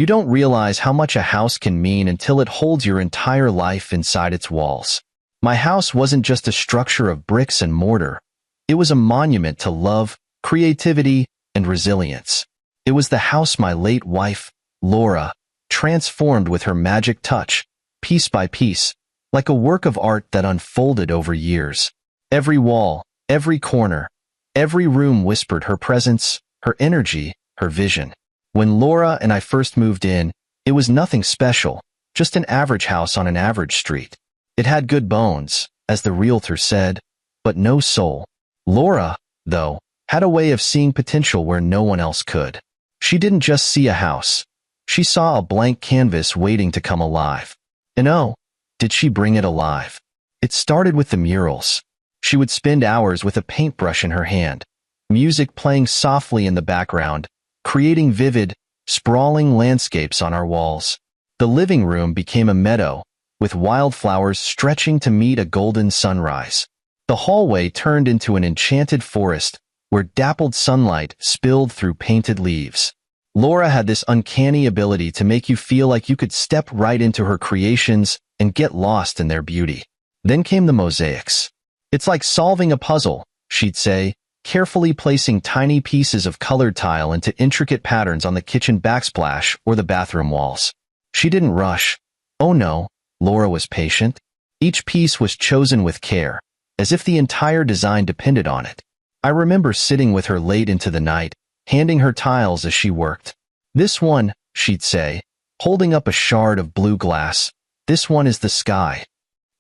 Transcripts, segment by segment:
You don't realize how much a house can mean until it holds your entire life inside its walls. My house wasn't just a structure of bricks and mortar. It was a monument to love, creativity, and resilience. It was the house my late wife, Laura, transformed with her magic touch, piece by piece, like a work of art that unfolded over years. Every wall, every corner, every room whispered her presence, her energy, her vision. When Laura and I first moved in, it was nothing special, just an average house on an average street. It had good bones, as the realtor said, but no soul. Laura, though, had a way of seeing potential where no one else could. She didn't just see a house. She saw a blank canvas waiting to come alive. And oh, did she bring it alive? It started with the murals. She would spend hours with a paintbrush in her hand, music playing softly in the background, creating vivid, sprawling landscapes on our walls. The living room became a meadow, with wildflowers stretching to meet a golden sunrise. The hallway turned into an enchanted forest, where dappled sunlight spilled through painted leaves. Laura had this uncanny ability to make you feel like you could step right into her creations and get lost in their beauty. Then came the mosaics. It's like solving a puzzle, she'd say, carefully placing tiny pieces of colored tile into intricate patterns on the kitchen backsplash or the bathroom walls. She didn't rush. Oh no, Laura was patient. Each piece was chosen with care, as if the entire design depended on it. I remember sitting with her late into the night, handing her tiles as she worked. "This one," she'd say, holding up a shard of blue glass, "this one is the sky."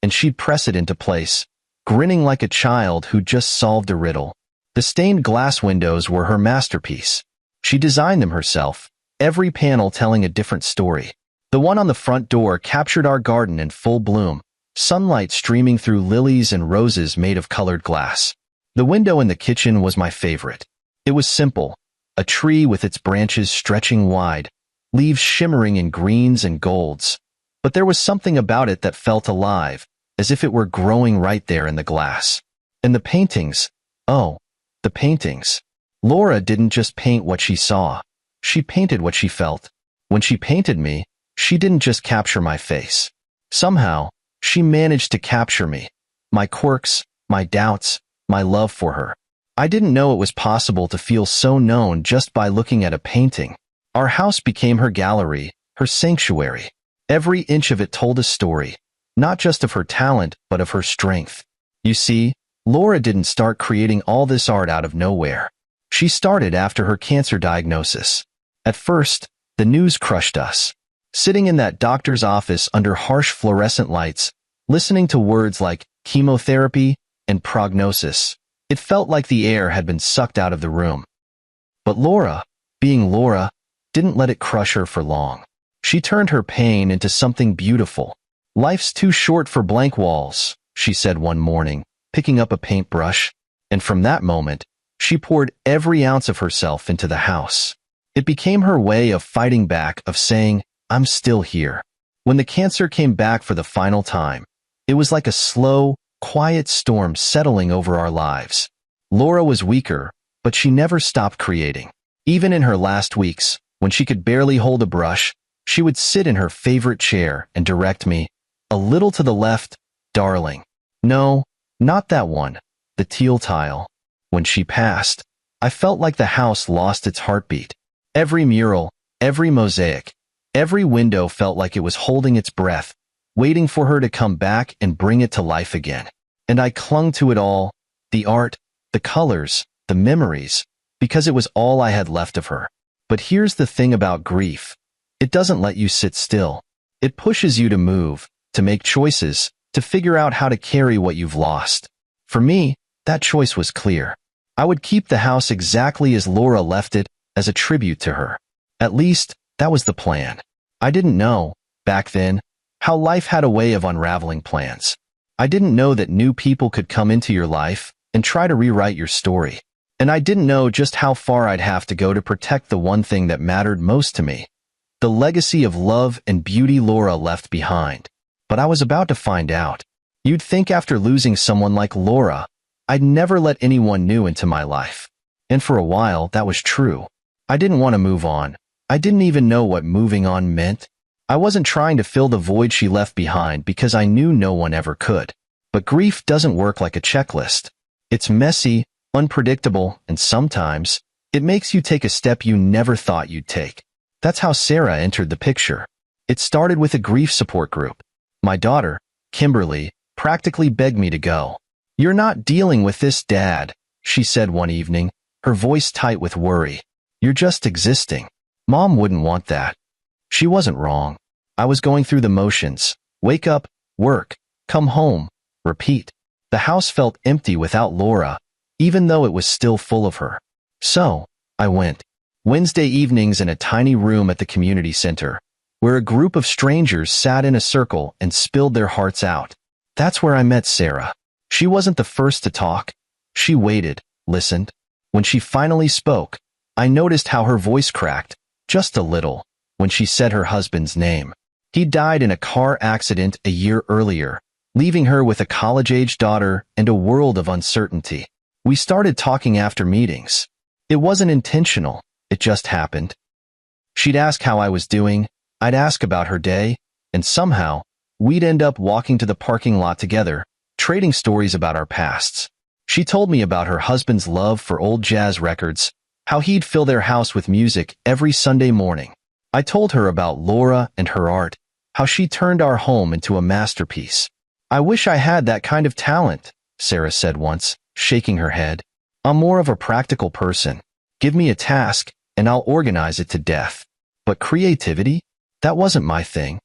And she'd press it into place, grinning like a child who just solved a riddle. The stained glass windows were her masterpiece. She designed them herself, every panel telling a different story. The one on the front door captured our garden in full bloom, sunlight streaming through lilies and roses made of colored glass. The window in the kitchen was my favorite. It was simple, a tree with its branches stretching wide, leaves shimmering in greens and golds. But there was something about it that felt alive, as if it were growing right there in the glass. And the paintings, oh, the paintings. Laura didn't just paint what she saw. She painted what she felt. When she painted me, she didn't just capture my face. Somehow, she managed to capture me, my quirks, my doubts, my love for her. I didn't know it was possible to feel so known just by looking at a painting. Our house became her gallery, her sanctuary. Every inch of it told a story, not just of her talent, but of her strength. You see, Laura didn't start creating all this art out of nowhere. She started after her cancer diagnosis. At first, the news crushed us. Sitting in that doctor's office under harsh fluorescent lights, listening to words like chemotherapy and prognosis, it felt like the air had been sucked out of the room. But Laura, being Laura, didn't let it crush her for long. She turned her pain into something beautiful. "Life's too short for blank walls," she said one morning, picking up a paintbrush, and from that moment, she poured every ounce of herself into the house. It became her way of fighting back, of saying, "I'm still here." When the cancer came back for the final time, it was like a slow, quiet storm settling over our lives. Laura was weaker, but she never stopped creating. Even in her last weeks, when she could barely hold a brush, she would sit in her favorite chair and direct me, "A little to the left, darling. No, not that one, the teal tile." When she passed, I felt like the house lost its heartbeat. Every mural, every mosaic, every window felt like it was holding its breath, waiting for her to come back and bring it to life again. And I clung to it all, the art, the colors, the memories, because it was all I had left of her. But here's the thing about grief. It doesn't let you sit still. It pushes you to move, to make choices, to figure out how to carry what you've lost. For me, that choice was clear. I would keep the house exactly as Laura left it, as a tribute to her. At least, that was the plan. I didn't know, back then, how life had a way of unraveling plans. I didn't know that new people could come into your life and try to rewrite your story. And I didn't know just how far I'd have to go to protect the one thing that mattered most to me, the legacy of love and beauty Laura left behind. But I was about to find out. You'd think after losing someone like Laura, I'd never let anyone new into my life. And for a while, that was true. I didn't want to move on. I didn't even know what moving on meant. I wasn't trying to fill the void she left behind because I knew no one ever could. But grief doesn't work like a checklist. It's messy, unpredictable, and sometimes it makes you take a step you never thought you'd take. That's how Sarah entered the picture. It started with a grief support group. My daughter, Kimberly, practically begged me to go. "You're not dealing with this, Dad," she said one evening, her voice tight with worry. "You're just existing." Mom wouldn't want that. She wasn't wrong. I was going through the motions. Wake up, work, come home, repeat. The house felt empty without Laura, even though it was still full of her. So, I went. Wednesday evenings in a tiny room at the community center, where a group of strangers sat in a circle and spilled their hearts out. That's where I met Sarah. She wasn't the first to talk. She waited, listened. When she finally spoke, I noticed how her voice cracked, just a little, when she said her husband's name. He died in a car accident a year earlier, leaving her with a college-age daughter and a world of uncertainty. We started talking after meetings. It wasn't intentional, it just happened. She'd ask how I was doing, I'd ask about her day, and somehow, we'd end up walking to the parking lot together, trading stories about our pasts. She told me about her husband's love for old jazz records, how he'd fill their house with music every Sunday morning. I told her about Laura and her art, how she turned our home into a masterpiece. "I wish I had that kind of talent," Sarah said once, shaking her head. "I'm more of a practical person. Give me a task, and I'll organize it to death. But creativity? That wasn't my thing."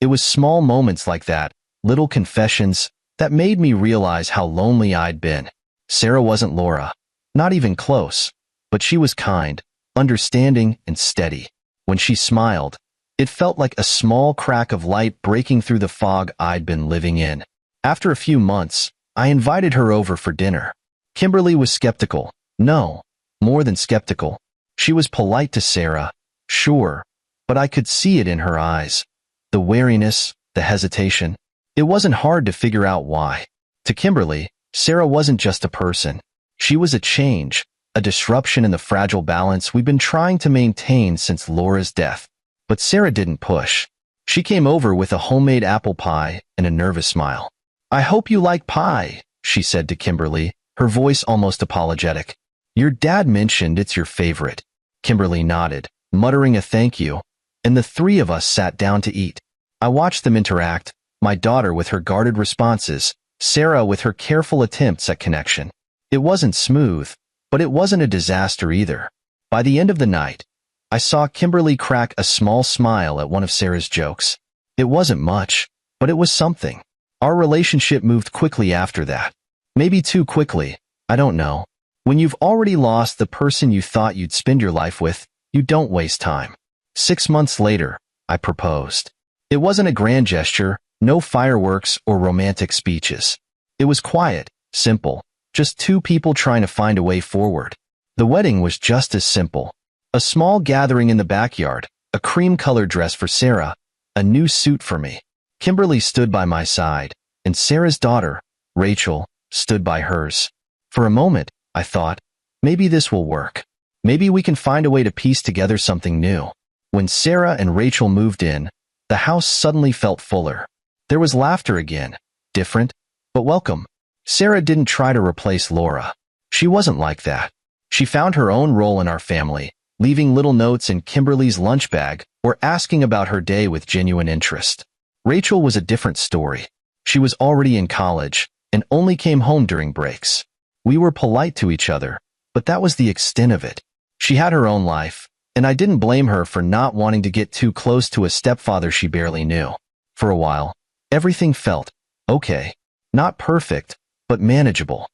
It was small moments like that, little confessions, that made me realize how lonely I'd been. Sarah wasn't Laura, not even close, but she was kind, understanding, and steady. When she smiled, it felt like a small crack of light breaking through the fog I'd been living in. After a few months, I invited her over for dinner. Kimberly was skeptical. No, more than skeptical. She was polite to Sarah, sure, but I could see it in her eyes. The wariness, the hesitation. It wasn't hard to figure out why. To Kimberly, Sarah wasn't just a person. She was a change, a disruption in the fragile balance we've been trying to maintain since Laura's death. But Sarah didn't push. She came over with a homemade apple pie and a nervous smile. "I hope you like pie," she said to Kimberly, her voice almost apologetic. "Your dad mentioned it's your favorite." Kimberly nodded, muttering a thank you, and the three of us sat down to eat. I watched them interact, my daughter with her guarded responses, Sarah with her careful attempts at connection. It wasn't smooth, but it wasn't a disaster either. By the end of the night, I saw Kimberly crack a small smile at one of Sarah's jokes. It wasn't much, but it was something. Our relationship moved quickly after that. Maybe too quickly, I don't know. When you've already lost the person you thought you'd spend your life with, you don't waste time. 6 months later, I proposed. It wasn't a grand gesture, no fireworks or romantic speeches. It was quiet, simple, just two people trying to find a way forward. The wedding was just as simple. A small gathering in the backyard, a cream-colored dress for Sarah, a new suit for me. Kimberly stood by my side, and Sarah's daughter, Rachel, stood by hers. For a moment, I thought, maybe this will work. Maybe we can find a way to piece together something new. When Sarah and Rachel moved in, the house suddenly felt fuller. There was laughter again, different, but welcome. Sarah didn't try to replace Laura. She wasn't like that. She found her own role in our family, leaving little notes in Kimberly's lunch bag or asking about her day with genuine interest. Rachel was a different story. She was already in college and only came home during breaks. We were polite to each other, but that was the extent of it. She had her own life, and I didn't blame her for not wanting to get too close to a stepfather she barely knew. For a while, everything felt okay. Not perfect, but manageable.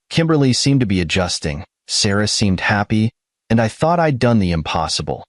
Kimberly seemed to be adjusting, Sarah seemed happy, and I thought I'd done the impossible.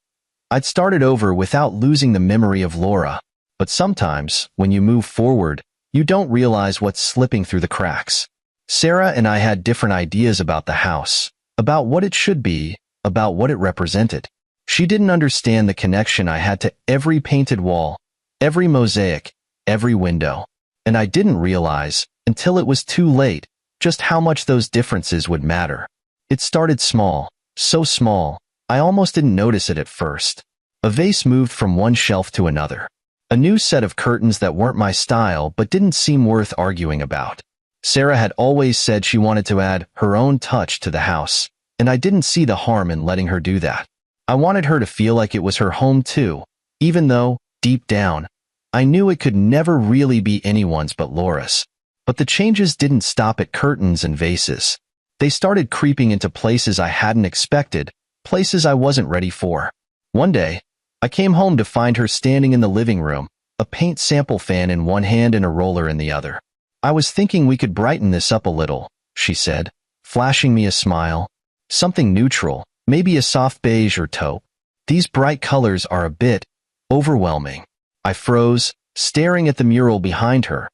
I'd started over without losing the memory of Laura, but sometimes, when you move forward, you don't realize what's slipping through the cracks. Sarah and I had different ideas about the house, about what it should be, about what it represented. She didn't understand the connection I had to every painted wall, every mosaic, every window. And I didn't realize, until it was too late, just how much those differences would matter. It started small, so small, I almost didn't notice it at first. A vase moved from one shelf to another. A new set of curtains that weren't my style but didn't seem worth arguing about. Sarah had always said she wanted to add her own touch to the house, and I didn't see the harm in letting her do that. I wanted her to feel like it was her home too, even though, deep down, I knew it could never really be anyone's but Laura's. But the changes didn't stop at curtains and vases. They started creeping into places I hadn't expected, places I wasn't ready for. One day, I came home to find her standing in the living room, a paint sample fan in one hand and a roller in the other. "I was thinking we could brighten this up a little," she said, flashing me a smile. "Something neutral, maybe a soft beige or taupe. These bright colors are a bit overwhelming." I froze, staring at the mural behind her.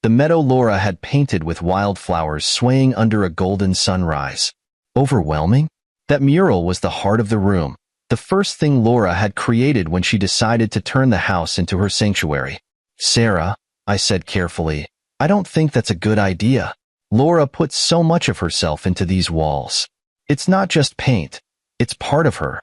The meadow Laura had painted with wildflowers swaying under a golden sunrise. Overwhelming? That mural was the heart of the room, the first thing Laura had created when she decided to turn the house into her sanctuary. "Sarah," I said carefully, "I don't think that's a good idea. Laura puts so much of herself into these walls. It's not just paint, it's part of her."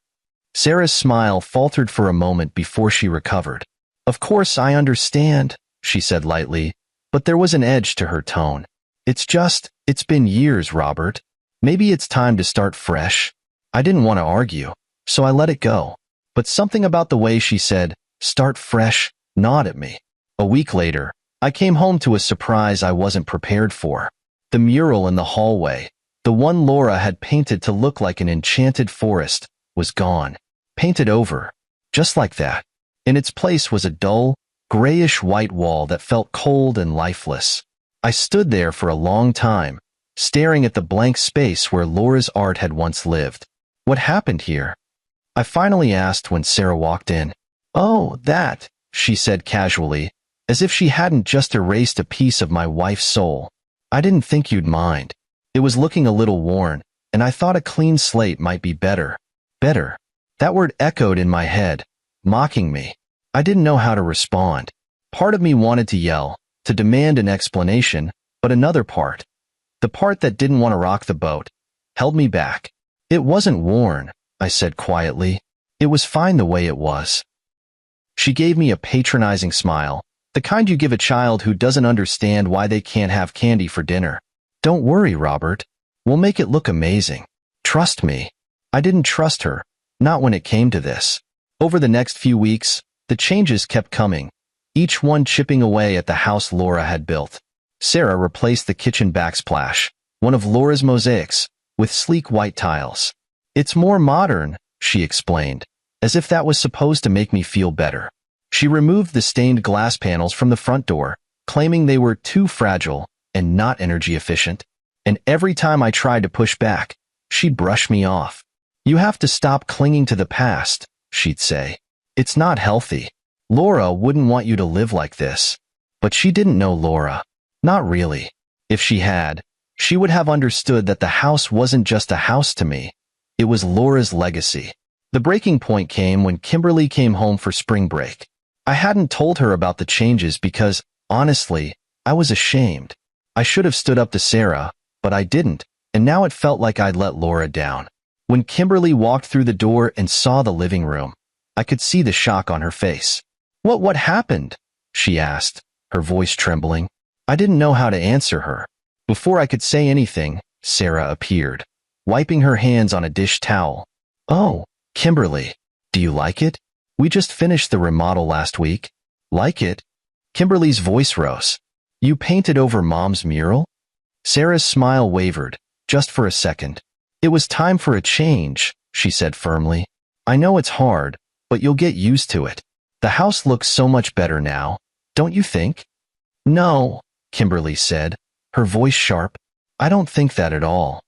Sarah's smile faltered for a moment before she recovered. "Of course I understand," she said lightly, but there was an edge to her tone. It's been years, Robert. Maybe it's time to start fresh." I didn't want to argue, so I let it go. But something about the way she said, "start fresh," gnawed at me. A week later, I came home to a surprise I wasn't prepared for. The mural in the hallway, the one Laura had painted to look like an enchanted forest, was gone. Painted over. Just like that. In its place was a dull, grayish-white wall that felt cold and lifeless. I stood there for a long time, staring at the blank space where Laura's art had once lived. "What happened here?" I finally asked when Sarah walked in. "Oh, that," she said casually, as if she hadn't just erased a piece of my wife's soul. "I didn't think you'd mind. It was looking a little worn, and I thought a clean slate might be better." Better. That word echoed in my head, mocking me. I didn't know how to respond. Part of me wanted to yell, to demand an explanation, but another part, the part that didn't want to rock the boat, held me back. "It wasn't worn," I said quietly. "It was fine the way it was." She gave me a patronizing smile, the kind you give a child who doesn't understand why they can't have candy for dinner. "Don't worry, Robert. We'll make it look amazing. Trust me." I didn't trust her, not when it came to this. Over the next few weeks, the changes kept coming, each one chipping away at the house Laura had built. Sarah replaced the kitchen backsplash, one of Laura's mosaics, with sleek white tiles. "It's more modern," she explained, as if that was supposed to make me feel better. She removed the stained glass panels from the front door, claiming they were too fragile and not energy efficient. And every time I tried to push back, she'd brush me off. "You have to stop clinging to the past," she'd say. "It's not healthy. Laura wouldn't want you to live like this." But she didn't know Laura. Not really. If she had, she would have understood that the house wasn't just a house to me. It was Laura's legacy. The breaking point came when Kimberly came home for spring break. I hadn't told her about the changes because, honestly, I was ashamed. I should have stood up to Sarah, but I didn't, and now it felt like I'd let Laura down. When Kimberly walked through the door and saw the living room, I could see the shock on her face. What happened?" she asked, her voice trembling. I didn't know how to answer her. Before I could say anything, Sarah appeared, wiping her hands on a dish towel. "Oh, Kimberly, do you like it? We just finished the remodel last week." "Like it?" Kimberly's voice rose. "You painted over Mom's mural?" Sarah's smile wavered, just for a second. "It was time for a change," she said firmly. "I know it's hard, but you'll get used to it. The house looks so much better now, don't you think?" "No," Kimberly said, her voice sharp. "I don't think that at all."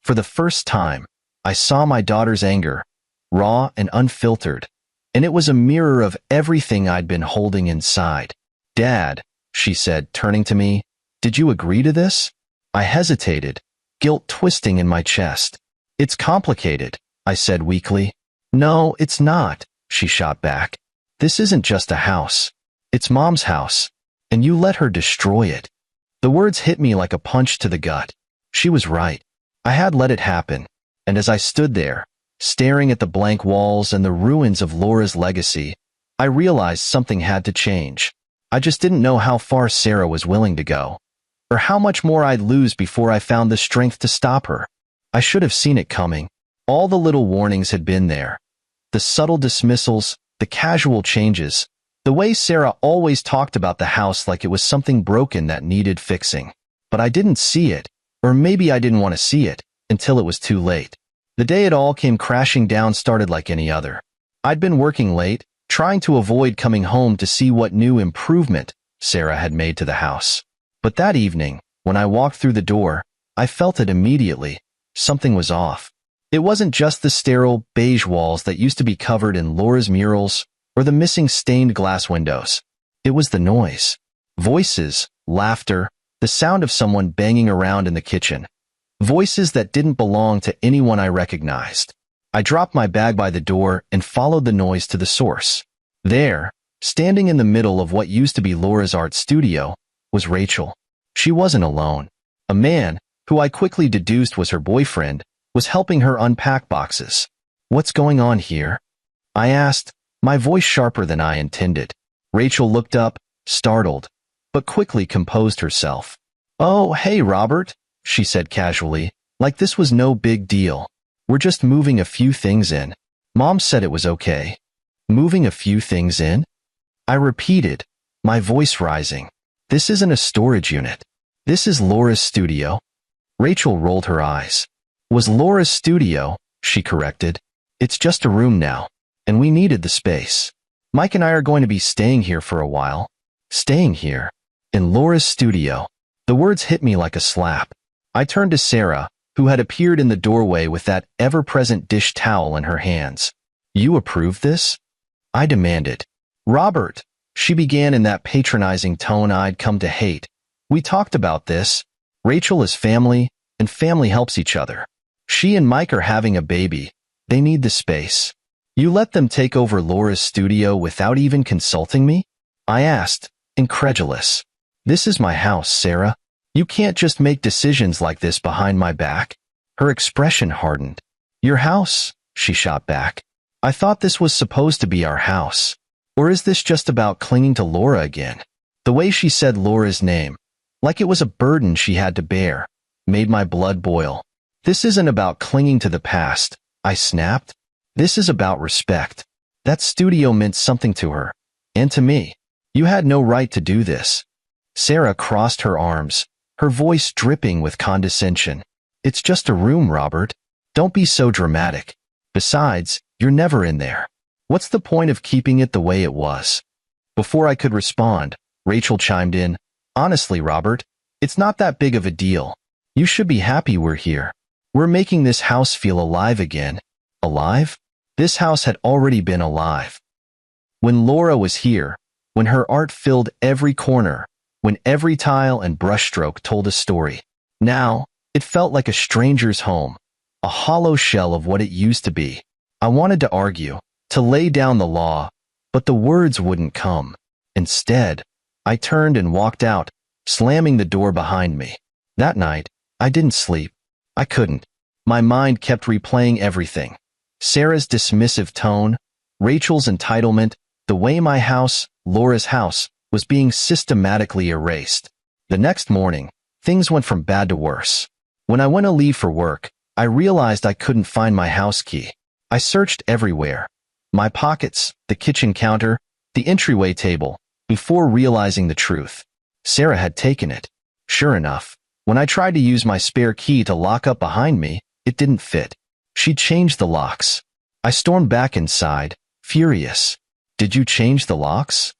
For the first time, I saw my daughter's anger, raw and unfiltered, and it was a mirror of everything I'd been holding inside. "Dad," she said, turning to me, "did you agree to this?" I hesitated, guilt twisting in my chest. "It's complicated," I said weakly. "No, it's not," she shot back. "This isn't just a house. It's Mom's house, and you let her destroy it." The words hit me like a punch to the gut. She was right. I had let it happen, and as I stood there, Staring at the blank walls and the ruins of Laura's legacy, I realized something had to change. I just didn't know how far Sarah was willing to go, or how much more I'd lose before I found the strength to stop her. I should have seen it coming. All the little warnings had been there. The subtle dismissals, the casual changes, the way Sarah always talked about the house like it was something broken that needed fixing. But I didn't see it, or maybe I didn't want to see it, until it was too late. The day it all came crashing down started like any other. I'd been working late, trying to avoid coming home to see what new improvement Sarah had made to the house. But that evening, when I walked through the door, I felt it immediately. Something was off. It wasn't just the sterile, beige walls that used to be covered in Laura's murals, or the missing stained glass windows. It was the noise. Voices, laughter, the sound of someone banging around in the kitchen. Voices that didn't belong to anyone I recognized. I dropped my bag by the door and followed the noise to the source. There, standing in the middle of what used to be Laura's art studio, was Rachel. She wasn't alone. A man, who I quickly deduced was her boyfriend, was helping her unpack boxes. "What's going on here?" I asked, my voice sharper than I intended. Rachel looked up, startled, but quickly composed herself. "Oh, hey, Robert," she said casually, like this was no big deal. "We're just moving a few things in. Mom said it was okay." "Moving a few things in?" I repeated, my voice rising. "This isn't a storage unit. This is Laura's studio." Rachel rolled her eyes. "Was Laura's studio," she corrected. "It's just a room now, and we needed the space. Mike and I are going to be staying here for a while." Staying here? In Laura's studio? The words hit me like a slap. I turned to Sarah, who had appeared in the doorway with that ever-present dish towel in her hands. "You approve this?" I demanded. "Robert," she began in that patronizing tone I'd come to hate. "We talked about this. Rachel is family, and family helps each other. She and Mike are having a baby. They need the space. You let them take over Laura's studio without even consulting me?" I asked, incredulous. "This is my house, Sarah. You can't just make decisions like this behind my back." Her expression hardened. "Your house," she shot back. "I thought this was supposed to be our house. Or is this just about clinging to Laura again?" The way she said Laura's name, like it was a burden she had to bear, made my blood boil. "This isn't about clinging to the past," I snapped. "This is about respect. That studio meant something to her, and to me. You had no right to do this." Sarah crossed her arms, her voice dripping with condescension. "It's just a room, Robert. Don't be so dramatic. Besides, you're never in there. What's the point of keeping it the way it was?" Before I could respond, Rachel chimed in. "Honestly, Robert, it's not that big of a deal. You should be happy we're here. We're making this house feel alive again." Alive? This house had already been alive. When Laura was here, when her art filled every corner, when every tile and brushstroke told a story. Now, it felt like a stranger's home, a hollow shell of what it used to be. I wanted to argue, to lay down the law, but the words wouldn't come. Instead, I turned and walked out, slamming the door behind me. That night, I didn't sleep. I couldn't. My mind kept replaying everything. Sarah's dismissive tone, Rachel's entitlement, the way my house, Laura's house, was being systematically erased. The next morning, things went from bad to worse. When I went to leave for work, I realized I couldn't find my house key. I searched everywhere. My pockets, the kitchen counter, the entryway table, before realizing the truth. Sarah had taken it. Sure enough, when I tried to use my spare key to lock up behind me, it didn't fit. She'd changed the locks. I stormed back inside, furious. "Did you change the locks?"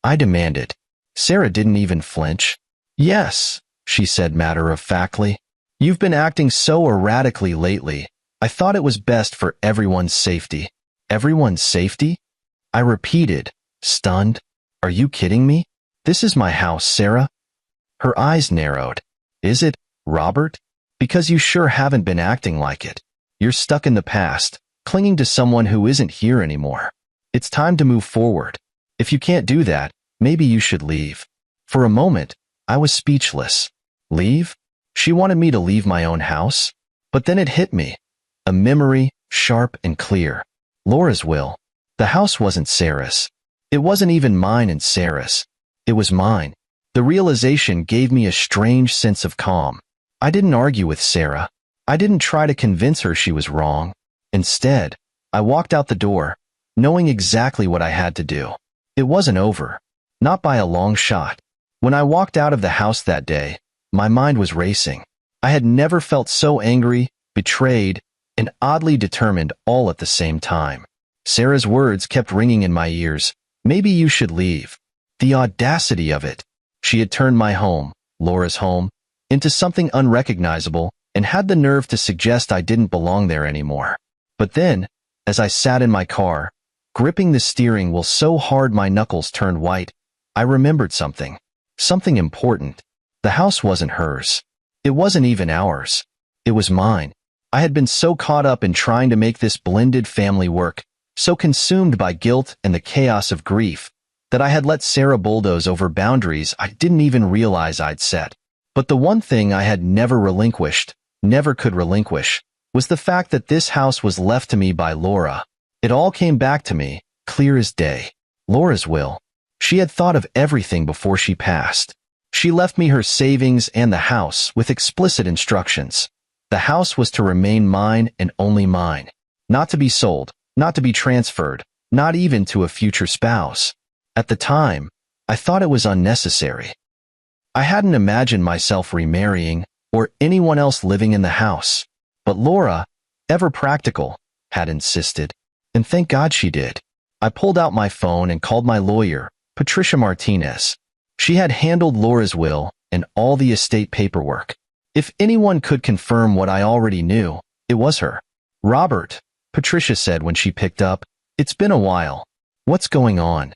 I demanded. Sarah didn't even flinch. "Yes," she said matter-of-factly. "You've been acting so erratically lately. I thought it was best for everyone's safety." "Everyone's safety?" I repeated, stunned. "Are you kidding me? This is my house, Sarah." Her eyes narrowed. "Is it, Robert? Because you sure haven't been acting like it. You're stuck in the past, clinging to someone who isn't here anymore. It's time to move forward. If you can't do that, maybe you should leave." For a moment, I was speechless. Leave? She wanted me to leave my own house? But then it hit me. A memory, sharp and clear. Laura's will. The house wasn't Sarah's. It wasn't even mine and Sarah's. It was mine. The realization gave me a strange sense of calm. I didn't argue with Sarah. I didn't try to convince her she was wrong. Instead, I walked out the door, knowing exactly what I had to do. It wasn't over. Not by a long shot. When I walked out of the house that day, my mind was racing. I had never felt so angry, betrayed, and oddly determined all at the same time. Sarah's words kept ringing in my ears. Maybe you should leave. The audacity of it. She had turned my home, Laura's home, into something unrecognizable and had the nerve to suggest I didn't belong there anymore. But then, as I sat in my car, gripping the steering wheel so hard my knuckles turned white, I remembered something. Something important. The house wasn't hers. It wasn't even ours. It was mine. I had been so caught up in trying to make this blended family work, so consumed by guilt and the chaos of grief, that I had let Sarah bulldoze over boundaries I didn't even realize I'd set. But the one thing I had never relinquished, never could relinquish, was the fact that this house was left to me by Laura. It all came back to me, clear as day. Laura's will. She had thought of everything before she passed. She left me her savings and the house with explicit instructions. The house was to remain mine and only mine. Not to be sold, not to be transferred, not even to a future spouse. At the time, I thought it was unnecessary. I hadn't imagined myself remarrying or anyone else living in the house. But Laura, ever practical, had insisted. And thank God she did. I pulled out my phone and called my lawyer, Patricia Martinez. She had handled Laura's will and all the estate paperwork. If anyone could confirm what I already knew, it was her. Robert, Patricia said when she picked up, it's been a while. What's going on?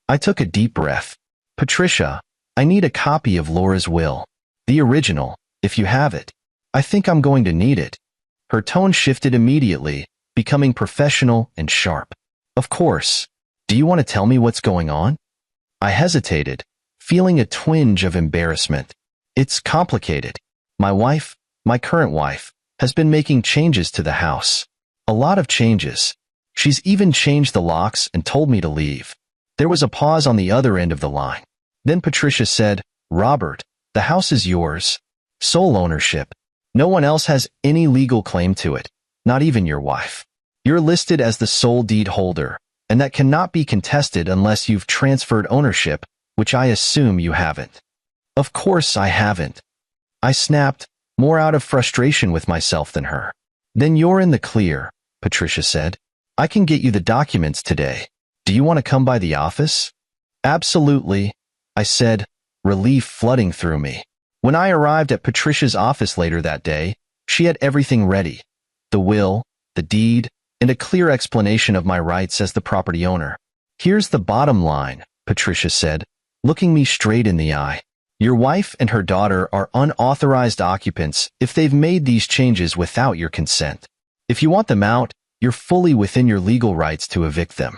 I took a deep breath. Patricia, I need a copy of Laura's will. The original, if you have it. I think I'm going to need it. Her tone shifted immediately, becoming professional and sharp. Of course. Do you want to tell me what's going on? I hesitated, feeling a twinge of embarrassment. It's complicated. My wife, my current wife, has been making changes to the house. A lot of changes. She's even changed the locks and told me to leave. There was a pause on the other end of the line. Then Patricia said, Robert, the house is yours. Sole ownership. No one else has any legal claim to it, not even your wife. You're listed as the sole deed holder, and that cannot be contested unless you've transferred ownership, which I assume you haven't. Of course I haven't. I snapped, more out of frustration with myself than her. Then you're in the clear, Patricia said. I can get you the documents today. Do you want to come by the office? Absolutely, I said, relief flooding through me. When I arrived at Patricia's office later that day, she had everything ready. The will, the deed, and a clear explanation of my rights as the property owner. Here's the bottom line, Patricia said, looking me straight in the eye. Your wife and her daughter are unauthorized occupants if they've made these changes without your consent. If you want them out, you're fully within your legal rights to evict them.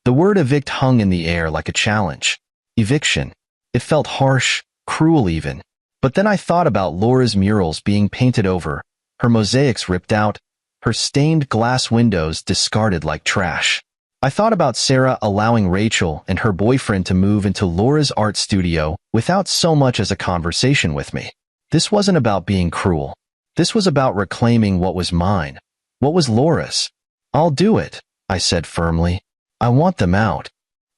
The word evict hung in the air like a challenge. Eviction. It felt harsh, cruel even. But then I thought about Laura's murals being painted over, her mosaics ripped out, her stained glass windows discarded like trash. I thought about Sarah allowing Rachel and her boyfriend to move into Laura's art studio without so much as a conversation with me. This wasn't about being cruel. This was about reclaiming what was mine, what was Laura's. I'll do it, I said firmly. I want them out.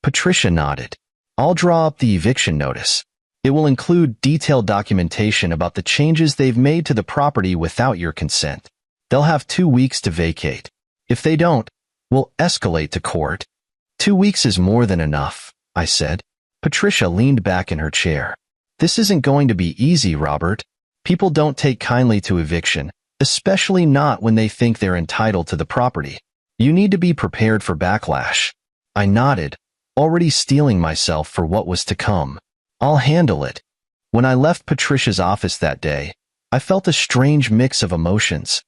Patricia nodded. I'll draw up the eviction notice. It will include detailed documentation about the changes they've made to the property without your consent. They'll have 2 weeks to vacate. If they don't, we'll escalate to court. 2 weeks is more than enough, I said. Patricia leaned back in her chair. This isn't going to be easy, Robert. People don't take kindly to eviction, especially not when they think they're entitled to the property. You need to be prepared for backlash. I nodded, already steeling myself for what was to come. I'll handle it. When I left Patricia's office that day, I felt a strange mix of emotions.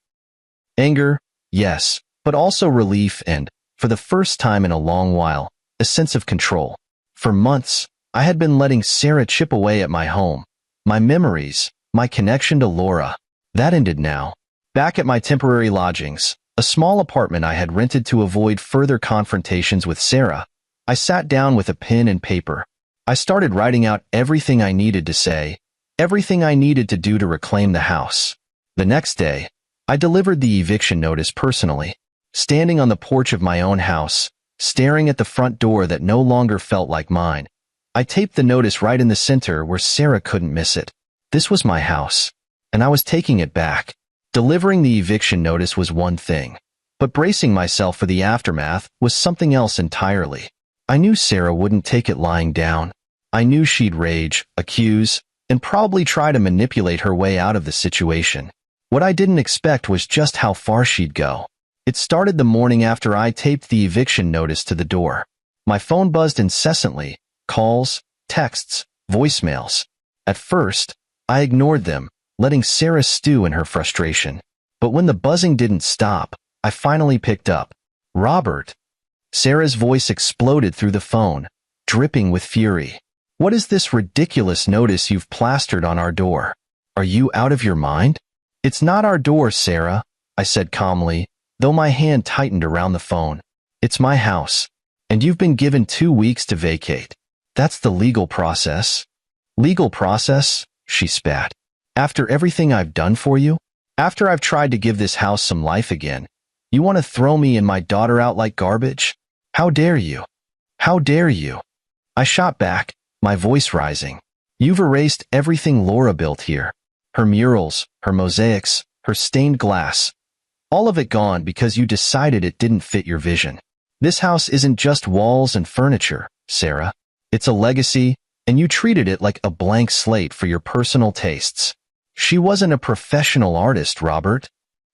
Anger, yes, but also relief and, for the first time in a long while, a sense of control. For months, I had been letting Sarah chip away at my home, my memories, my connection to Laura. That ended now. Back at my temporary lodgings, a a small apartment I had rented to avoid further confrontations with Sarah. I sat down with a pen and paper. I started writing out everything I needed to say, everything I needed to do to reclaim the house. The next day, I delivered the eviction notice personally, standing on the porch of my own house, staring at the front door that no longer felt like mine. I taped the notice right in the center where Sarah couldn't miss it. This was my house, and I was taking it back. Delivering the eviction notice was one thing, but bracing myself for the aftermath was something else entirely. I knew Sarah wouldn't take it lying down. I knew she'd rage, accuse, and probably try to manipulate her way out of the situation. What I didn't expect was just how far she'd go. It started the morning after I taped the eviction notice to the door. My phone buzzed incessantly, calls, texts, voicemails. At first, I ignored them, letting Sarah stew in her frustration. But when the buzzing didn't stop, I finally picked up. "Robert." Sarah's voice exploded through the phone, dripping with fury. "What is this ridiculous notice you've plastered on our door? Are you out of your mind?" "It's not our door, Sarah," I said calmly, though my hand tightened around the phone. "It's my house, and you've been given 2 weeks to vacate. That's the legal process." "Legal process?" she spat. "After everything I've done for you? After I've tried to give this house some life again? You want to throw me and my daughter out like garbage? How dare you? How dare you?" I shot back, my voice rising. "You've erased everything Laura built here. Her murals, her mosaics, her stained glass. All of it gone because you decided it didn't fit your vision. This house isn't just walls and furniture, Sarah. It's a legacy, and you treated it like a blank slate for your personal tastes." "She wasn't a professional artist, Robert,"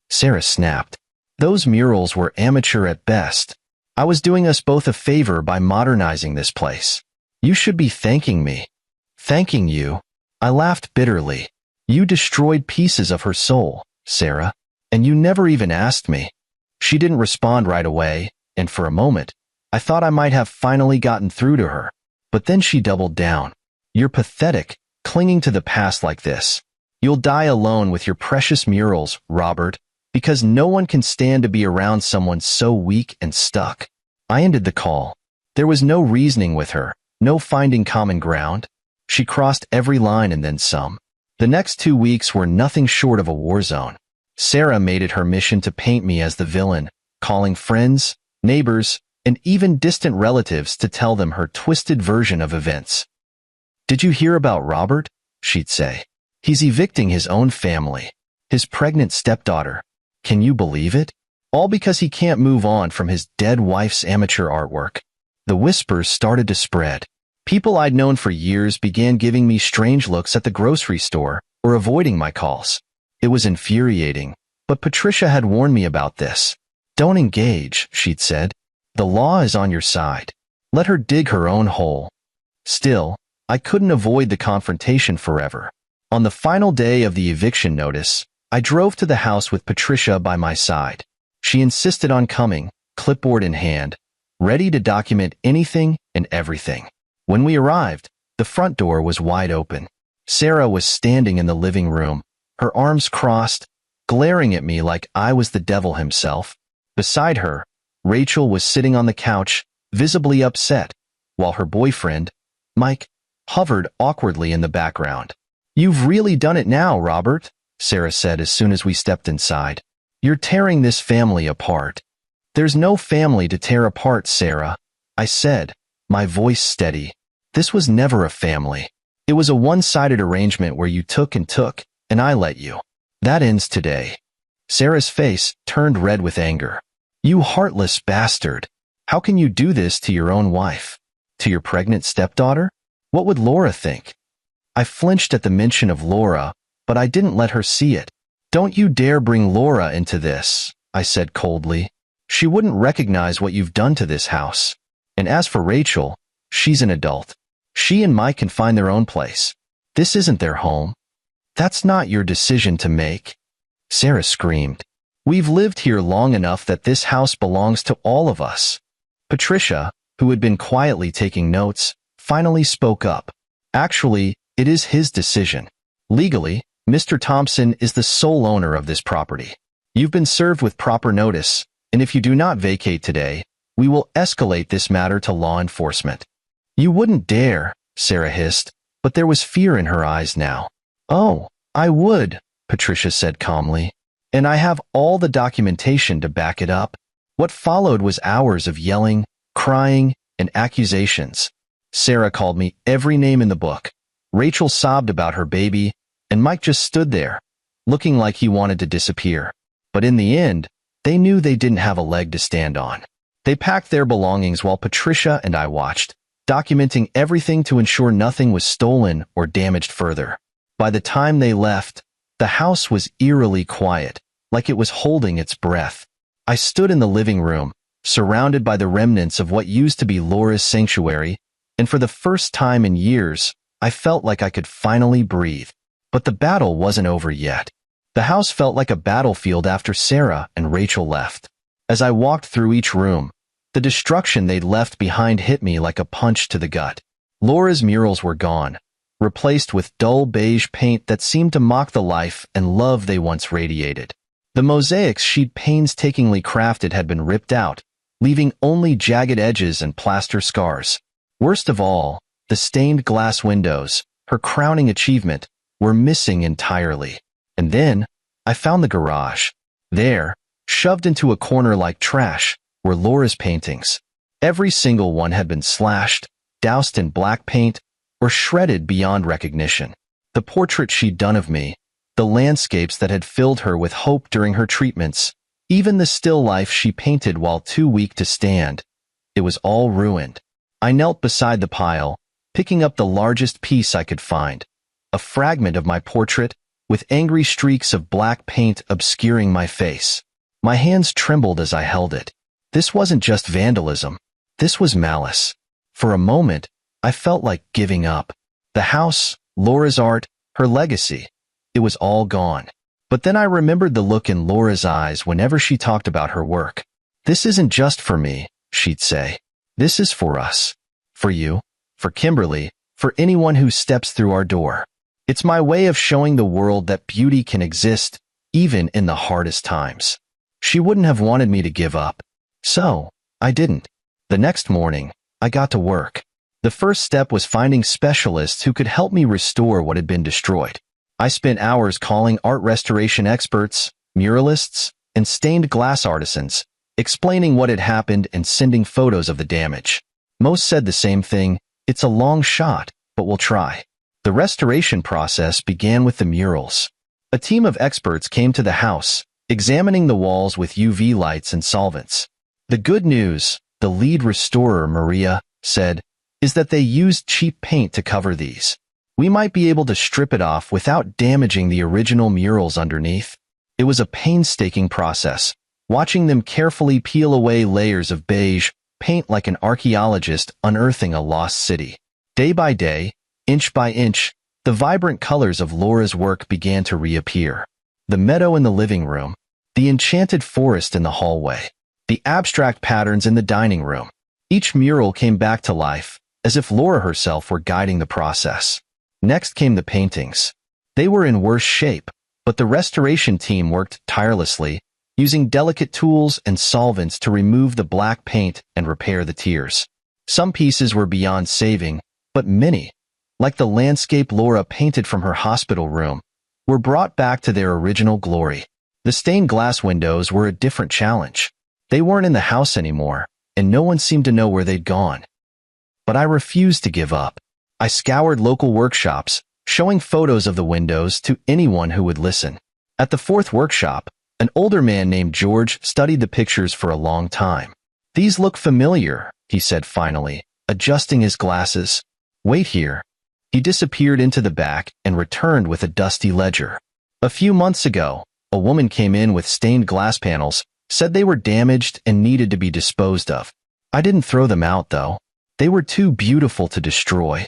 Sarah snapped. "Those murals were amateur at best. I was doing us both a favor by modernizing this place. You should be thanking me." "Thanking you?" I laughed bitterly. "You destroyed pieces of her soul, Sarah, and you never even asked me." She didn't respond right away, and for a moment, I thought I might have finally gotten through to her. But then she doubled down. "You're pathetic, clinging to the past like this. You'll die alone with your precious murals, Robert, because no one can stand to be around someone so weak and stuck." I ended the call. There was no reasoning with her, no finding common ground. She crossed every line and then some. The next 2 weeks were nothing short of a war zone. Sarah made it her mission to paint me as the villain, calling friends, neighbors, and even distant relatives to tell them her twisted version of events. "Did you hear about Robert?" she'd say. "He's evicting his own family, his pregnant stepdaughter. Can you believe it? All because he can't move on from his dead wife's amateur artwork." The whispers started to spread. People I'd known for years began giving me strange looks at the grocery store or avoiding my calls. It was infuriating, but Patricia had warned me about this. "Don't engage," she'd said. "The law is on your side. Let her dig her own hole." Still, I couldn't avoid the confrontation forever. On the final day of the eviction notice, I drove to the house with Patricia by my side. She insisted on coming, clipboard in hand, ready to document anything and everything. When we arrived, the front door was wide open. Sarah was standing in the living room, her arms crossed, glaring at me like I was the devil himself. Beside her, Rachel was sitting on the couch, visibly upset, while her boyfriend, Mike, hovered awkwardly in the background. "You've really done it now, Robert," Sarah said as soon as we stepped inside. "You're tearing this family apart." "There's no family to tear apart, Sarah," I said, my voice steady. "This was never a family. It was a one-sided arrangement where you took, and I let you. That ends today." Sarah's face turned red with anger. "You heartless bastard. How can you do this to your own wife? To your pregnant stepdaughter? What would Laura think?" I flinched at the mention of Laura, but I didn't let her see it. "Don't you dare bring Laura into this," I said coldly. "She wouldn't recognize what you've done to this house. And as for Rachel, she's an adult. She and Mike can find their own place. This isn't their home. That's not your decision to make." Sarah screamed. "We've lived here long enough that this house belongs to all of us." Patricia, who had been quietly taking notes, finally spoke up. "Actually, it is his decision. Legally, Mr. Thompson is the sole owner of this property. You've been served with proper notice, and if you do not vacate today, we will escalate this matter to law enforcement." "You wouldn't dare," Sarah hissed, but there was fear in her eyes now. "Oh, I would," Patricia said calmly. "And I have all the documentation to back it up." What followed was hours of yelling, crying, and accusations. Sarah called me every name in the book. Rachel sobbed about her baby, and Mike just stood there, looking like he wanted to disappear. But in the end, they knew they didn't have a leg to stand on. They packed their belongings while Patricia and I watched, documenting everything to ensure nothing was stolen or damaged further. By the time they left, the house was eerily quiet, like it was holding its breath. I stood in the living room, surrounded by the remnants of what used to be Laura's sanctuary, and for the first time in years, I felt like I could finally breathe. But the battle wasn't over yet. The house felt like a battlefield after Sarah and Rachel left. As I walked through each room, the destruction they'd left behind hit me like a punch to the gut. Laura's murals were gone, replaced with dull beige paint that seemed to mock the life and love they once radiated. The mosaics she'd painstakingly crafted had been ripped out, leaving only jagged edges and plaster scars. Worst of all, the stained glass windows, her crowning achievement, were missing entirely. And then, I found the garage. There, shoved into a corner like trash, were Laura's paintings. Every single one had been slashed, doused in black paint, or shredded beyond recognition. The portrait she'd done of me, the landscapes that had filled her with hope during her treatments, even the still life she painted while too weak to stand. It was all ruined. I knelt beside the pile, picking up the largest piece I could find, a fragment of my portrait with angry streaks of black paint obscuring my face. My hands trembled as I held it. This wasn't just vandalism. This was malice. For a moment, I felt like giving up. The house, Laura's art, her legacy. It was all gone. But then I remembered the look in Laura's eyes whenever she talked about her work. "This isn't just for me," she'd say. "This is for us. For you, for Kimberly, for anyone who steps through our door. It's my way of showing the world that beauty can exist, even in the hardest times." She wouldn't have wanted me to give up. So, I didn't. The next morning, I got to work. The first step was finding specialists who could help me restore what had been destroyed. I spent hours calling art restoration experts, muralists, and stained glass artisans, explaining what had happened and sending photos of the damage. Most said the same thing: "It's a long shot, but we'll try." The restoration process began with the murals. A team of experts came to the house, examining the walls with UV lights and solvents. The good news, the lead restorer, Maria, said, is that they used cheap paint to cover these. We might be able to strip it off without damaging the original murals underneath. It was a painstaking process, watching them carefully peel away layers of beige paint like an archaeologist unearthing a lost city. Day by day, inch by inch, the vibrant colors of Laura's work began to reappear. The meadow in the living room, the enchanted forest in the hallway, the abstract patterns in the dining room. Each mural came back to life, as if Laura herself were guiding the process. Next came the paintings. They were in worse shape, but the restoration team worked tirelessly, using delicate tools and solvents to remove the black paint and repair the tears. Some pieces were beyond saving, but many, like the landscape Laura painted from her hospital room, were brought back to their original glory. The stained glass windows were a different challenge. They weren't in the house anymore, and no one seemed to know where they'd gone. But I refused to give up. I scoured local workshops, showing photos of the windows to anyone who would listen. At the fourth workshop, an older man named George studied the pictures for a long time. "These look familiar," he said finally, adjusting his glasses. "Wait here." He disappeared into the back and returned with a dusty ledger. "A few months ago, a woman came in with stained glass panels, said they were damaged and needed to be disposed of. I didn't throw them out, though. They were too beautiful to destroy."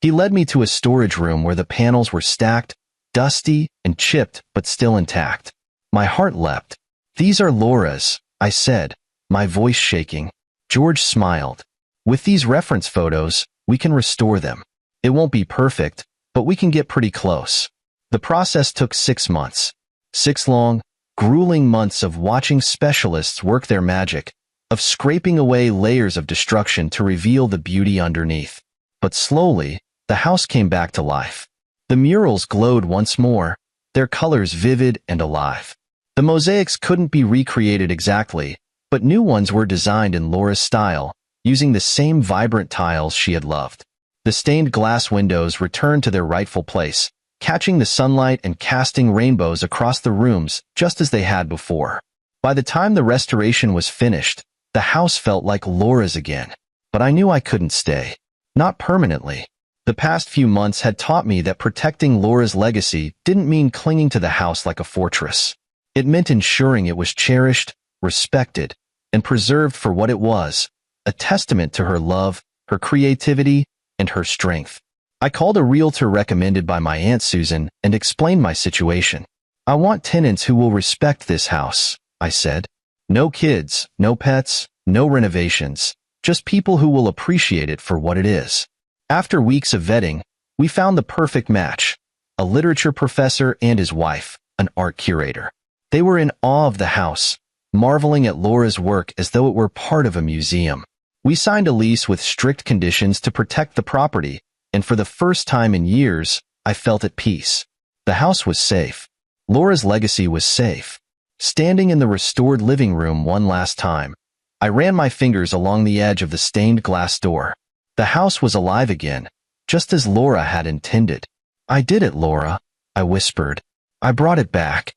He led me to a storage room where the panels were stacked, dusty and chipped but still intact. My heart leapt. "These are Laura's," I said, my voice shaking. George smiled. "With these reference photos, we can restore them. It won't be perfect, but we can get pretty close." The process took 6 months. 6 long, grueling months of watching specialists work their magic, of scraping away layers of destruction to reveal the beauty underneath. But slowly, the house came back to life. The murals glowed once more, their colors vivid and alive. The mosaics couldn't be recreated exactly, but new ones were designed in Laura's style, using the same vibrant tiles she had loved. The stained glass windows returned to their rightful place, catching the sunlight and casting rainbows across the rooms just as they had before. By the time the restoration was finished, the house felt like Laura's again. But I knew I couldn't stay. Not permanently. The past few months had taught me that protecting Laura's legacy didn't mean clinging to the house like a fortress. It meant ensuring it was cherished, respected, and preserved for what it was, a testament to her love, her creativity, and her strength. I called a realtor recommended by my Aunt Susan and explained my situation. "I want tenants who will respect this house," I said. "No kids, no pets, no renovations, just people who will appreciate it for what it is." After weeks of vetting, we found the perfect match, a literature professor and his wife, an art curator. They were in awe of the house, marveling at Laura's work as though it were part of a museum. We signed a lease with strict conditions to protect the property, and for the first time in years, I felt at peace. The house was safe. Laura's legacy was safe. Standing in the restored living room one last time, I ran my fingers along the edge of the stained glass door. The house was alive again, just as Laura had intended. "I did it, Laura," I whispered. "I brought it back."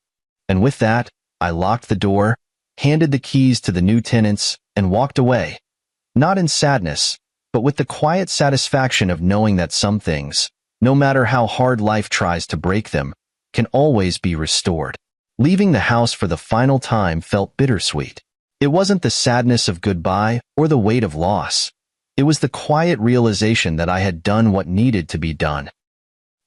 And with that, I locked the door, handed the keys to the new tenants, and walked away. Not in sadness, but with the quiet satisfaction of knowing that some things, no matter how hard life tries to break them, can always be restored. Leaving the house for the final time felt bittersweet. It wasn't the sadness of goodbye or the weight of loss. It was the quiet realization that I had done what needed to be done.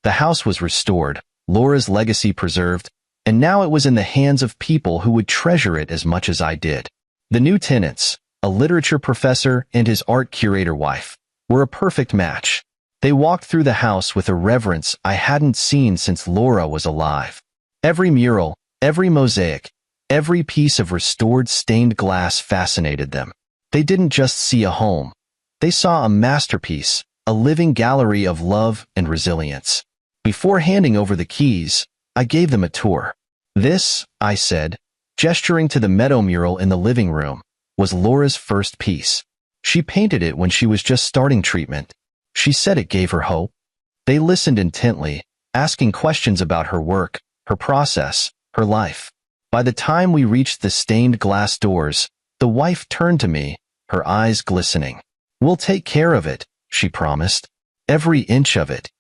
The house was restored, Laura's legacy preserved, and now it was in the hands of people who would treasure it as much as I did. The new tenants, a literature professor and his art curator wife, were a perfect match. They walked through the house with a reverence I hadn't seen since Laura was alive. Every mural, every mosaic, every piece of restored stained glass fascinated them. They didn't just see a home. They saw a masterpiece, a living gallery of love and resilience. Before handing over the keys, I gave them a tour. "This," I said, gesturing to the meadow mural in the living room, was Laura's first piece. She painted it when she was just starting treatment. She said it gave her hope. They listened intently, asking questions about her work, her process, her life. By the time we reached the stained glass doors, the wife turned to me, her eyes glistening. "We'll take care of it," she promised. "Every inch of it."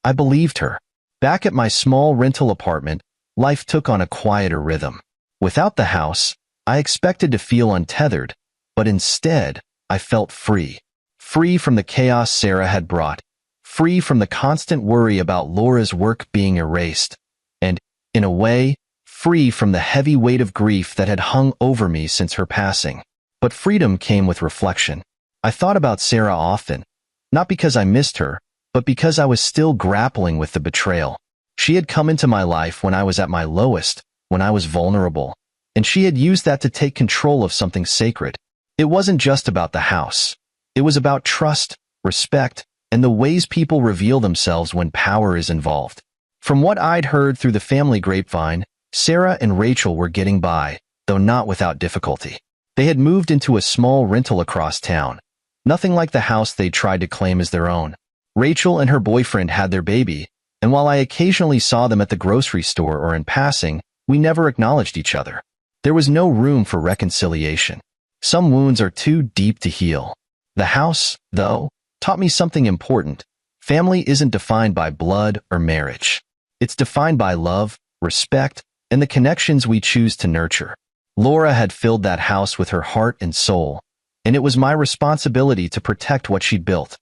I believed her. Back at my small rental apartment, life took on a quieter rhythm. Without the house, I expected to feel untethered, but instead, I felt free. Free from the chaos Sarah had brought, free from the constant worry about Laura's work being erased, and, in a way, free from the heavy weight of grief that had hung over me since her passing. But freedom came with reflection. I thought about Sarah often, not because I missed her, but because I was still grappling with the betrayal. She had come into my life when I was at my lowest, when I was vulnerable, and she had used that to take control of something sacred. It wasn't just about the house. It was about trust, respect, and the ways people reveal themselves when power is involved. From what I'd heard through the family grapevine, Sarah and Rachel were getting by, though not without difficulty. They had moved into a small rental across town. Nothing like the house they tried to claim as their own. Rachel and her boyfriend had their baby, and while I occasionally saw them at the grocery store or in passing, we never acknowledged each other. There was no room for reconciliation. Some wounds are too deep to heal. The house, though, taught me something important. Family isn't defined by blood or marriage. It's defined by love, respect, and the connections we choose to nurture. Laura had filled that house with her heart and soul, and it was my responsibility to protect what she'd built.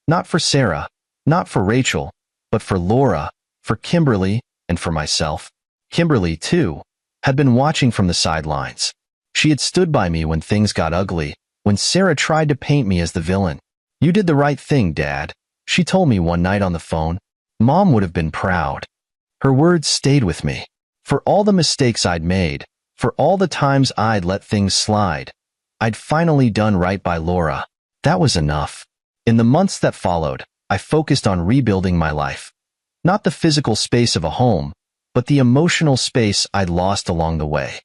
Not for Sarah, not for Rachel, but for Laura, for Kimberly, and for myself. Kimberly, too, had been watching from the sidelines. She had stood by me when things got ugly, when Sarah tried to paint me as the villain. "You did the right thing, Dad," she told me one night on the phone. "Mom would have been proud." Her words stayed with me. For all the mistakes I'd made, For all the times I'd let things slide, I'd finally done right by Laura. That was enough. In the months that followed, I focused on rebuilding my life. Not the physical space of a home, but the emotional space I'd lost along the way.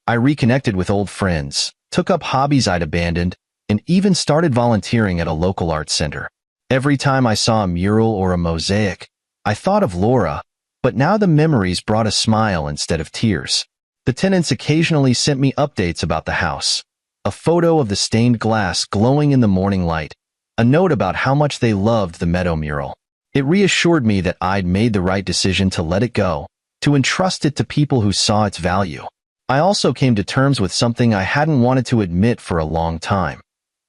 I reconnected with old friends, took up hobbies I'd abandoned, and even started volunteering at a local art center. Every time I saw a mural or a mosaic, I thought of Laura, but now the memories brought a smile instead of tears. The tenants occasionally sent me updates about the house. A photo of the stained glass glowing in the morning light, a note about how much they loved the meadow mural. It reassured me that I'd made the right decision to let it go, to entrust it to people who saw its value. I also came to terms with something I hadn't wanted to admit for a long time.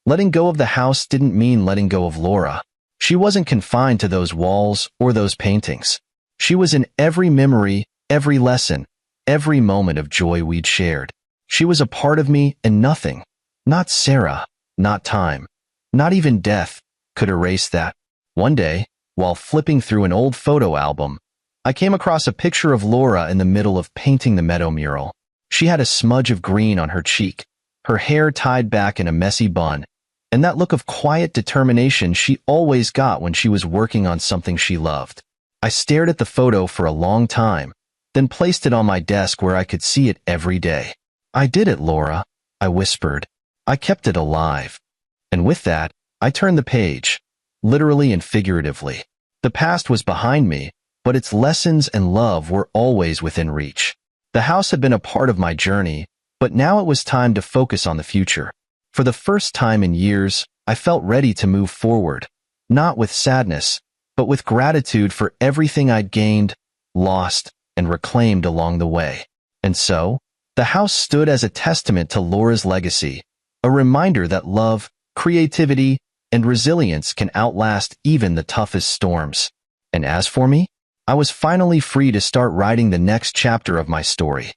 Letting go of the house didn't mean letting go of Laura. She wasn't confined to those walls or those paintings. She was in every memory, every lesson, every moment of joy we'd shared. She was a part of me, and nothing, not Sarah, not time, not even death, could erase that. One day, while flipping through an old photo album, I came across a picture of Laura in the middle of painting the meadow mural. She had a smudge of green on her cheek, her hair tied back in a messy bun, and that look of quiet determination she always got when she was working on something she loved. I stared at the photo for a long time, then placed it on my desk where I could see it every day. "I did it, Laura," I whispered. "I kept it alive." And with that, I turned the page, literally and figuratively. The past was behind me, but its lessons and love were always within reach. The house had been a part of my journey, but now it was time to focus on the future. For the first time in years, I felt ready to move forward, not with sadness, but with gratitude for everything I'd gained, lost, and reclaimed along the way. And so, the house stood as a testament to Laura's legacy, a reminder that love, creativity, and resilience can outlast even the toughest storms. And as for me, I was finally free to start writing the next chapter of my story.